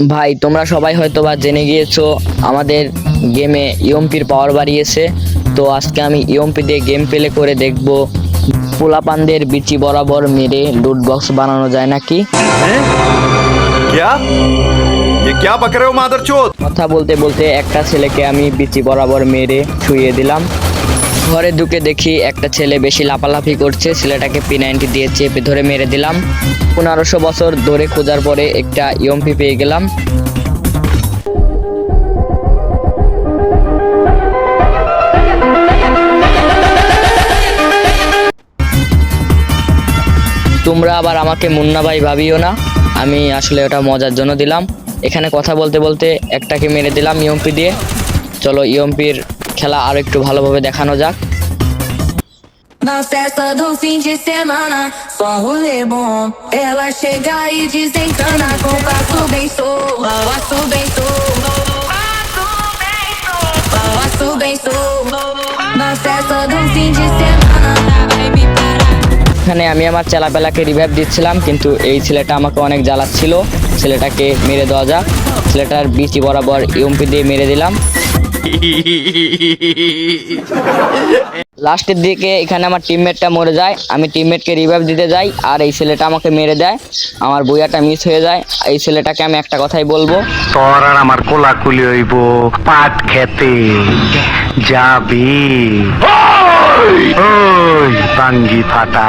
ভাই তোমরা সবাই হয়তোবা জেনে গিয়েছো আমাদের গেমে ইএমপির পাওয়ার বাড়িয়েছে। তো আজকে আমি ইএমপি দিয়ে গেম প্লে করে দেখব পোলাপানদের বিচি বরাবর মেরে লুট বক্স বানানো যায় নাকি। क्या ये क्या बक रहे हो मादरचोद। কথা বলতে বলতে একটা ছেলেকে আমি বিচি বরাবর মেরে শুইয়ে দিলাম। ঘরে ঢুকে দেখি একটা ছেলে বেশি লাফালাফি করছে, ছেলেটাকে P90 দিয়ে চেপে ধরে মেরে দিলাম। 1500 বছর ধরে খোঁজার পরে একটা ইএমপি পেয়ে গেলাম। তোমরা আবার আমাকে মুন্না ভাই ভাবিও না, আমি আসলে ওটা মজার জন্য দিলাম। এখানে কথা বলতে বলতে একটাকে মেরে দিলাম ইএমপি দিয়ে। চলো ইএমপির খেলা আরো একটু ভালোভাবে দেখানো যাক। Na festa do fim de semana, só rolê bom. Ela chega e desencana com passo bem solto. Passo bem solto. Passo bem solto. Na festa do fim de semana, vai me parar. এখানে আমি আমার চেলাপেলাকে revive দিচ্ছিলাম, কিন্তু এই ছেলেটা আমাকে অনেক জ্বালাচ্ছিল। ছেলেটাকে মেরে দেওয়া যাক। ছেলেটার বিচি বরাবর ইএমপি দিয়ে মেরে দিলাম। লাস্টের দিকে এখানে আমার টিমমেটটা মরে যায়, আমি টিমমেটকে রিভাইভ দিতে যাই আর এই ছেলেটা আমাকে মেরে দেয়। আমার বুয়াটা মিস হয়ে যায়। এই ছেলেটাকে আমি একটা কথাই বলবো, তোর আর আমার কোলাকুলি হইব পাট খেতে যাবি ওই ভাঙ্গি ফাটা।